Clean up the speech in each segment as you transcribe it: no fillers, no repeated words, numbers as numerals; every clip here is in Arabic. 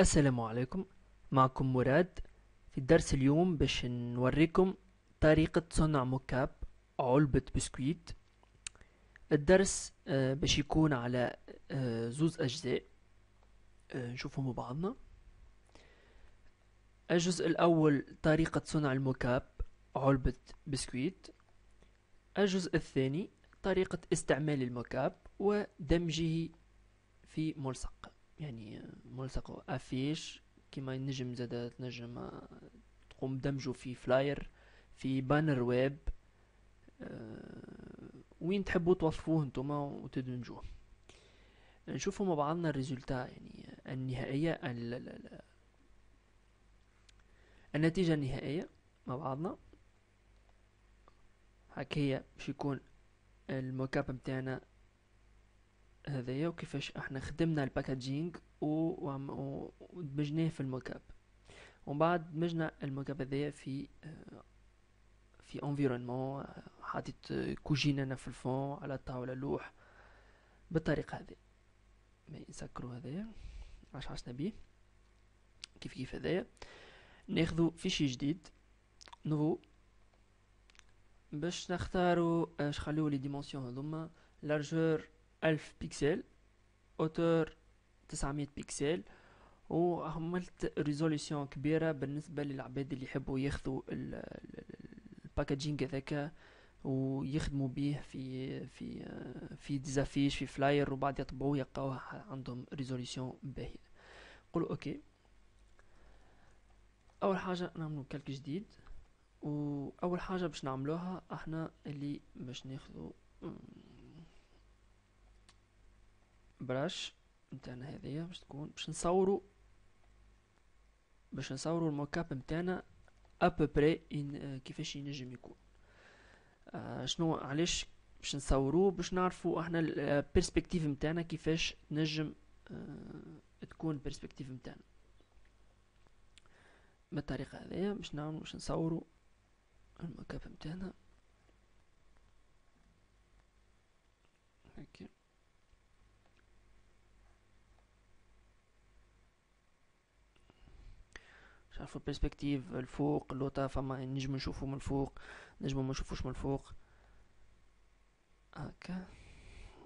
السلام عليكم. معكم مراد. في الدرس اليوم باش نوريكم طريقة صنع مكعب علبة بسكويت. الدرس باش يكون على زوز أجزاء. نشوفهم مع بعضنا. الجزء الأول طريقة صنع المكعب علبة بسكويت. الجزء الثاني طريقة استعمال المكعب ودمجه في ملصق، يعني ملصق أفيش كيما ينجم زادا تنجم تقوم بدمجه في فلاير، في بانر ويب، وين تحبوا توظفوه انتما وتدمجوه. نشوفوا مع بعضنا الريزولتا، يعني النهائية النتيجة النهائية مع بعضنا. هكايا باش يكون الموكاب متاعنا هذايا، وكيفاش احنا خدمنا الباكاجينج ودمجناه في الموكاب. ومن بعد دمجنا الموكاب هذايا في انفيرونمون، حاطط كوجينة انا في الفون على طاولة لوح بالطريقة هذه. نسكروا هذايا عشنا بيه كيف هذايا. ناخذوا فيشي جديد نوفو باش نختاروا اش خليو لي ديمونسيون هذوما. لارجور 1000 بيكسل، اوتور 900 بيكسل، وعملت ريزوليسيون كبيرة بالنسبة للعباد اللي يحبوا ياخذوا الباكاجينج هذاك ويخدموا به في ديزافيش في فلاير، وبعد يطبعوه يلقاوه عندهم ريزوليسيون باهية. قولوا اوكي. اول حاجة نعملوا كالك جديد، واول حاجة باش نعملوها احنا اللي باش ناخذوا براش نتاعنا هذيا باش تكون باش نصوروا الموكاب نتاعنا ابوبري كيفاش ينجم يكون. شنو علاش باش نصوروه؟ باش نعرفوا احنا البيرسبكتيف نتاعنا كيفاش نجم تكون البيرسبكتيف نتاعنا. بالطريقه هذه باش نصوروا الموكاب نتاعنا هكا. شوفوا البرسبكتيف الفوق اللوطة، فما نجم نشوفو من الفوق، نجم ما نشوفوش من الفوق هكا.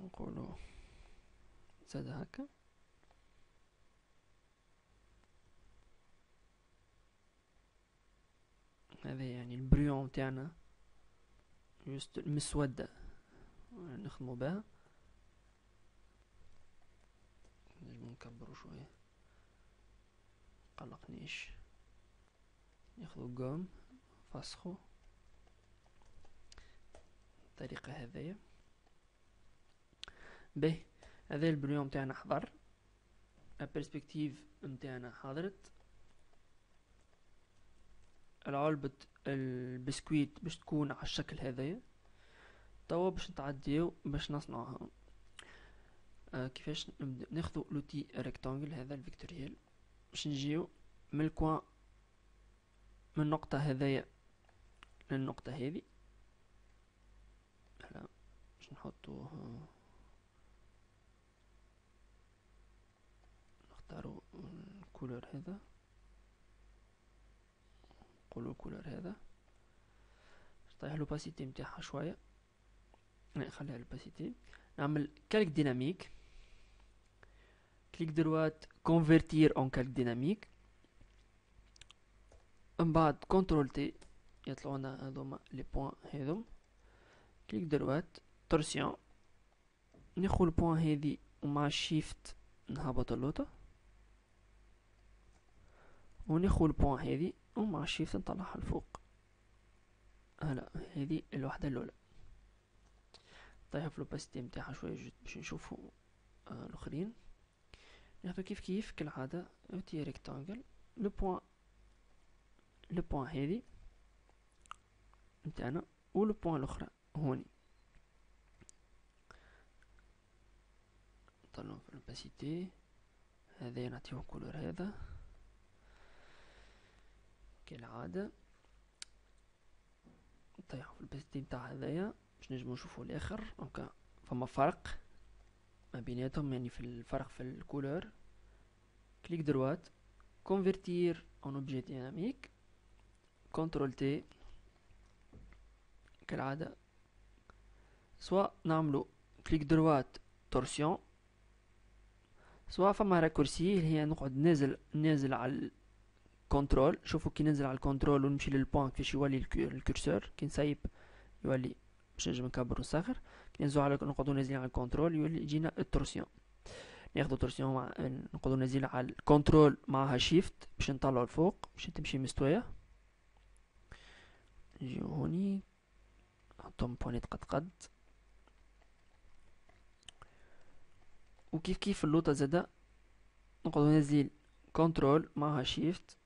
نقولوا زاد هكا. هذا يعني البريون تاعنا، جست المسودة نخدمو بها. نجم نكبرو شوية قلقنيش. ناخذو قوم فسخو الطريقة هذيا. به هذا البريون متاعنا حضر، البرسبكتيف متاعنا حضرت، العلبة البسكويت باش تكون على الشكل هذايا. توا باش نتعديو باش نصنعها. كيفاش نبدا؟ ناخذوا لوتي ريكتانجل هذا الفيكتوريال، باش نجيو من الكوان، من النقطة هذايا للنقطة هذي. هلا باش نحطوه، نختاروا الكولور هذا، نقولوا الكولور هذا. نطيح لوباسيتي متاعها شوية، نخليها لوباسيتي. نعمل كالك ديناميك، كليك دروات كونفرتير اون كالك ديناميك. من بعد كنترول تي يطلعونا هذوما لي بوان هذوم. كليك دروات تورسيون، ناخذ البوان هذي ومع شيفت نهبط اللوطة، وناخذ البوان هذي ومع شيفت نطلعها الفوق. هلا هذي الوحدة الأولى. طيب في لوباسيتي متاعها شوية باش نشوفوا الآخرين. ناخذ كيف كالعادة اوتي ريكتانجل، لو بوان هذي نتاعنا ولو بوان الأخرى هوني. نطلعو في لوباسيتي هذا، نعطيوه كولور هذا كالعادة. نطيحو في الباسيتي متاع هذايا باش نجمو نشوفو الآخر. دونك فما فرق ما بيناتهم، يعني في الفرق في الكولور. كليك دروات convertir en objet dynamique. CTRL T كالعادة. سواء نعملو كليك دروات تورسيون، سواء فما راكورسي اللي هي نقعد نازل على الكنترول. شوفوا كي ننزل على الكنترول ونمشي للبوان كيفاش يولي الكورسور. كي نسيب يولي باش نجم نكبر ونصغر. كي ننزلو على نقعدو نازلين على الكنترول يولي يجينا التورسيون. ناخدو تورسيون مع نقعدو نازلين على الكنترول معها شيفت باش نطلعو الفوق باش تمشي مستوية. نجيو هوني نحطهم بوانيت قد وكيف كيف اللوطة زادا نقعدو نازلين كنترول معها شيفت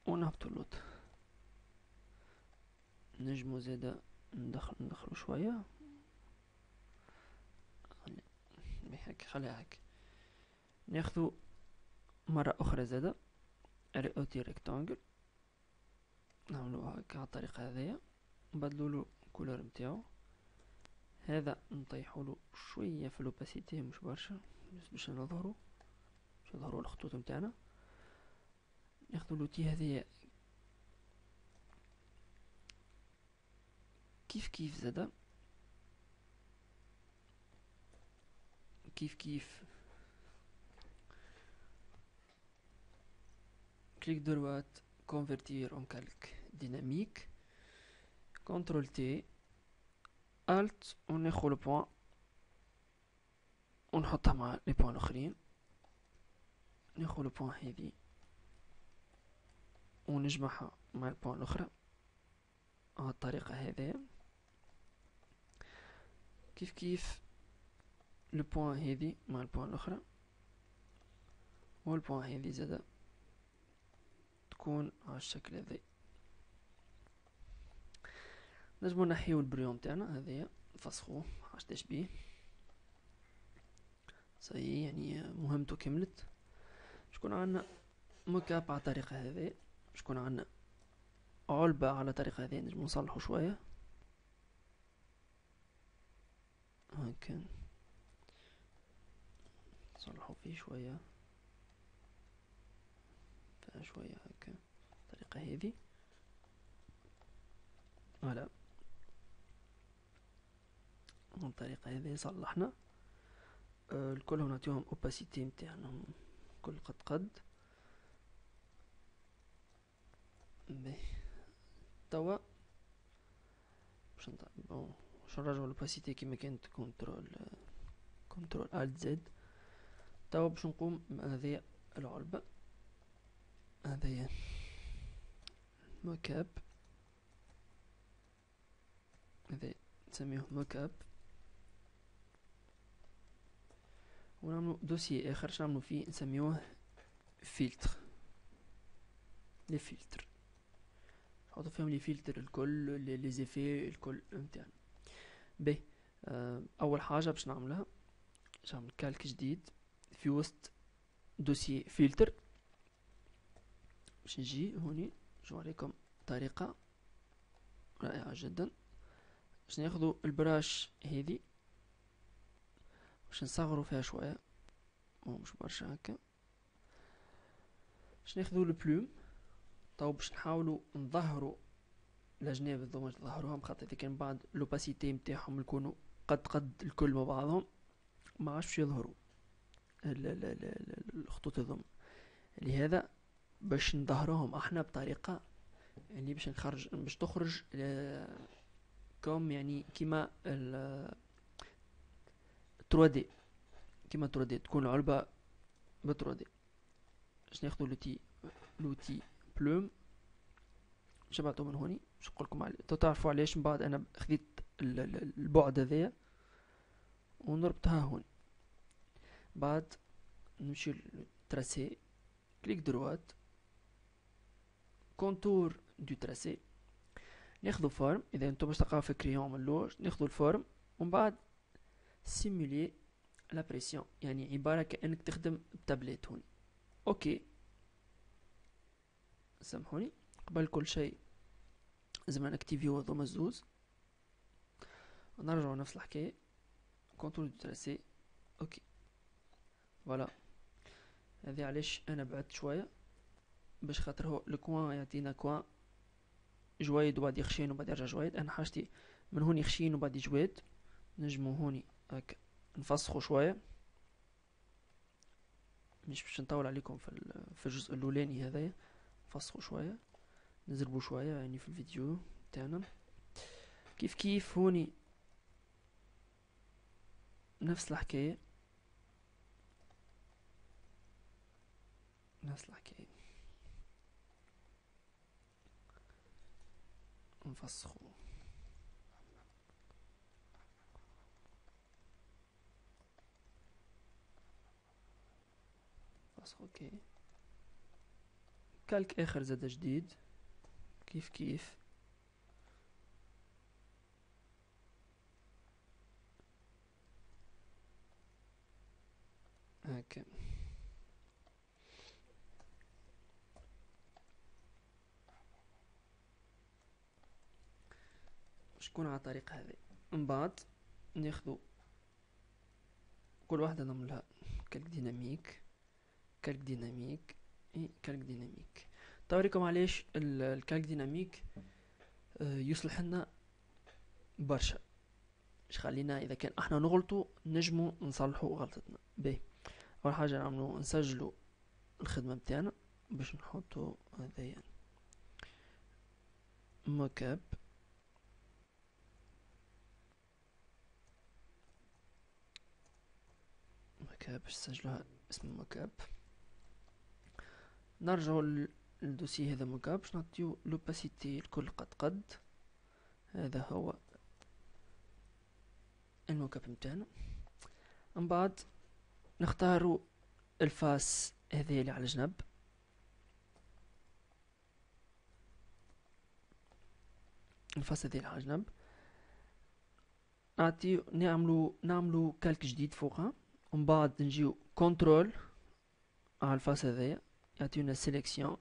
ونهبطو اللوطة. نجمو زادا ندخلو شوية هيك. خليها هيك. ناخدو مرة أخرى زادا اوتي ريكتانجل نعملو هكا على الطريقة هذيا. نبدلولو الكولور متاعو. هذا نطيحولو شوية في لوباسيتي مش برشا باش نظهرو الخطوط متاعنا. ناخدو لوتي هذيا كيف زادا كيف كليك دروات convertir en calque dynamique. CTRL T Alt وناخو البوان ونحطها مع لي بوان الاخرين. ناخو البوان هذي ونجمعها مع البوان الاخرى على الطريقة هذه. كيف البوان هذي مع البوان الاخرى والبوان هذي زادا تكون على الشكل هذا. نجمو نحيو البريون تاعنا هذايا نفسخوه عشتاش بيه صحيح يعني مهمته كملت. شكون عندنا موكاب على الطريقة هذه. شكون عندنا علبة على الطريقة هذه. نجمو نصلحو شوية هكا نصلحو فيه شوية شوية هكا الطريقة هذه. فوالا الطريقة هذه صلحنا الكل. نعطيهم اوباسيتي متاعنا كل قد توا باش نرجعو الاوباسيتي كيما كانت كنترول الت زد. توا باش نقوم بهذه العلبة هذه موكاب. هذا نسميه موكاب ونعملو دوسي اخر نعملو فيه نسميوه فلتر. لي فلتر نحطو فيهم لي فلتر الكل لي زيفي الكل متاعنا. باهي اول حاجه باش نعملها باش نعمل كالك جديد في وسط دوسي فلتر. باش نجي هوني نشوف عليكم طريقه رائعه جدا. باش ناخدو البراش هذي باش نصغرو فيها شويه مش برشا هكا. باش ناخدو البلوم طو باش نحاولو نظهرو الأجناب الضوء نظهروهم خاطر إذا كان بعد لوباسيتي متاعهم يكونوا قد الكل مع بعضهم ما عادش باش يظهروا الخطوط الضم. لهذا باش نظهروهم احنا بطريقة يعني باش تخرج كوم يعني كيما 3D كيما 3D تكون علبة ب 3D. باش ناخدو لوتي بلوم شبعتو من هوني باش نقولكم عليه تعرفوا علاش من بعد انا خديت البعد هذايا ونربطها هون. بعد نمشي للتراسي كليك دروات كونتور دو تراسي ناخدو فورم. اذا انتم باش تلقاو في كريون من اللور ناخدو الفورم ومن بعد سيمولي لا بريسيون يعني عبارة كأنك تخدم بتابلت هون. اوكي سامحوني قبل كل شيء لازم نكتيفيو هذوما الزوز ونرجعو نفس الحكاية كونترول دو تراسي. اوكي فوالا هذه علاش انا بعدت شوية باش خاطر هو الكوان يعطينا كوان جويد وبعد يخشين وبعد يرجع جويد. انا حاجتي من هوني خشين وبعد جويد. نجمو هوني هكا نفسخو شويه، مش باش نطول عليكم في الجزء الاولاني هذايا. نفسخو شويه، نزربو شويه يعني في الفيديو تاعنا. كيف كيف هوني نفس الحكايه، نفس الحكايه. نفسخو نفسخو. اوكي، كالك اخر زاد جديد كيف كيف. هكا شكون على الطريقة هذه. من بعد ناخذ كل واحدة نعملها كالك ديناميك، كالك ديناميك، كالك ديناميك. توريكم علاش الكالك ديناميك يصلح لنا برشا، مش خلينا اذا كان احنا نغلطوا نجمو نصلحوا غلطتنا. باهي، اول حاجة نعملو نسجلو الخدمة بتاعنا باش نحطو هذايا موكاب. موكاب باش نسجلوها اسم موكاب. نرجعو للدوسي هذا موكاب باش نعطيو لوباسيتي الكل قد. هذا هو الموكاب متاعنا. من بعد نختاروا الفاس هذه اللي على الجنب، الفاس هذه اللي على الجنب. نعملو كالك جديد فوقها. ومن بعد نجيو كنترول على الفاس هذايا يعطيونا سيليكسيون.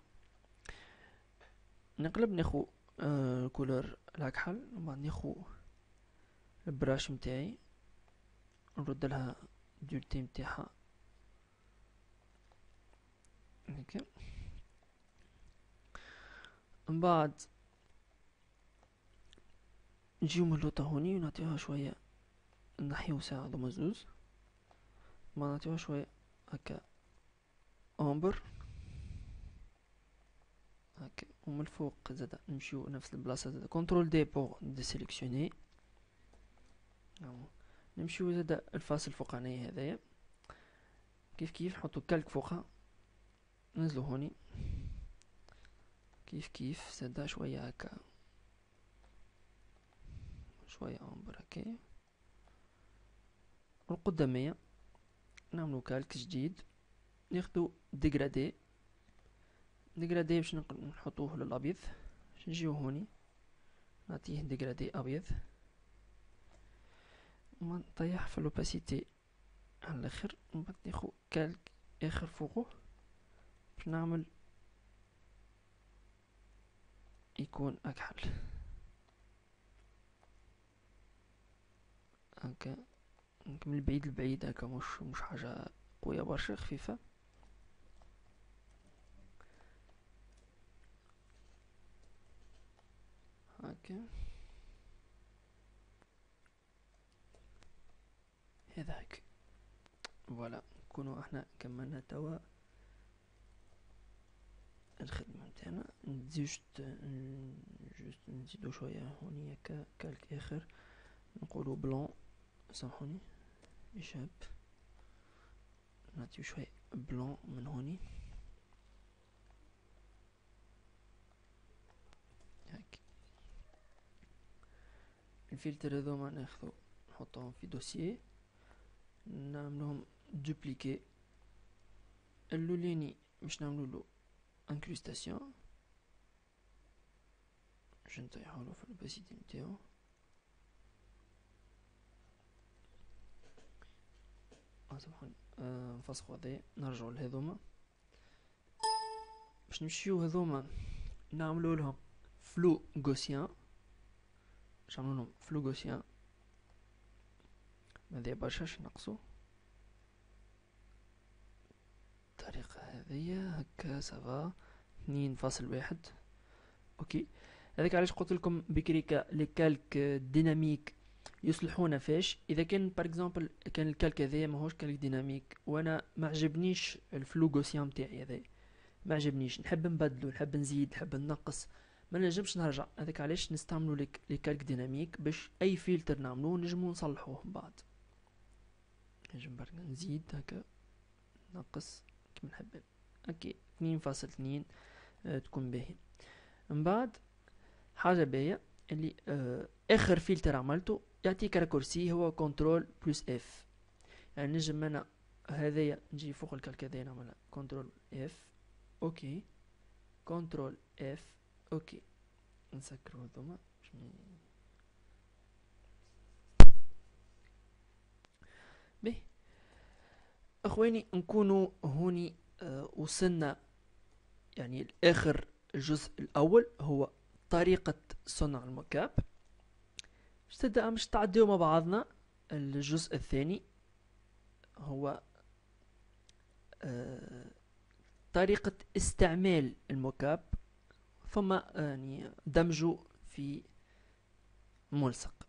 نقلب ناخو الكولور الاكحل. ومن بعد ناخو البراش متاعي نرد لها الديورتي متاعها هكا. من بعد نجيو من اللوطة هوني ونعطيوها شوية، نحيو ساعة دوما زوز. ما نعطيوها شوية هكا امبر هكا. ومن الفوق زادا نمشيو نفس البلاصة زادا كنترول دي بور ديسيليكسيوني. نمشيو زادا الفاس الفوقانية هذايا كيف كيف نحطو كالك فوقها. ننزلو هوني كيف كيف زادا شوية هكا، شوية امبر هكا. والقدامية نعملو كالك جديد، ناخدو ديغرادي باش نحطوه للابيض. باش نجيو هوني نعطيه ديغرادي ابيض. وما نطيح في لوباسيتي على الاخر. ومن بعد ناخو كالك اخر فوقه باش نعمل يكون اكحل هكا. من البعيد البعيد هكا، مش حاجة قوية برشا، خفيفة هكا. هذا هكا فوالا. نكونو احنا كملنا توا الخدمة متاعنا. جوست نزيدو شوية هوني هكا كالك اخر، نقولو بلون، سامحوني يشاب. نعطيو شوية بلون من هوني هكا. الفلتر هذوما ناخذو نحطوهم في دوسيي، نعملوهم دوبليكي. اللوليني باش نعملولو انكريستاسيون، باش نطيحولو في الباسيتي نتاعو. سامحوني نفسخو هذايا. نرجعو لهذوما باش نمشيو هذوما نعملولهم فلو غوسيان. باش نعملولهم فلو غوسيان هذايا برشاش نقصو الطريقة هذيا هكا. سافا 2.1. اوكي. هذاك علاش قلت لكم بكري لي كالك ديناميك يصلحونا فاش اذا كان بار اكزومبل كان الكالك هذايا ماهوش كالك ديناميك وانا ما عجبنيش الفلو غوسيان تاعي هذايا، ما عجبنيش، نحب نبدلو، نحب نزيد، نحب نقص، ما نجمش نرجع. هذاك علاش نستعملوا لي كالك ديناميك باش اي فلتر نعملوه نجمو نصلحوه من بعد. نجم برك نزيد هكا نقص كيما نحب. اوكي 2.2 تكون باهي. من بعد حاجه باهيه اللي اخر فلتر عملته يعطيك راكورسي هو كنترول بلس اف. يعني نجم انا هذايا نجي فوق الكالك هذايا نعملها كنترول اف. اوكي كنترول اف. اوكي نسكرو هذوما باهي. اخواني نكونوا هوني وصلنا يعني لاخر الجزء الاول هو طريقة صنع المكعب. مش تعديو مع بعضنا الجزء الثاني هو طريقة استعمال المكعب ثم يعني دمجه في ملصق.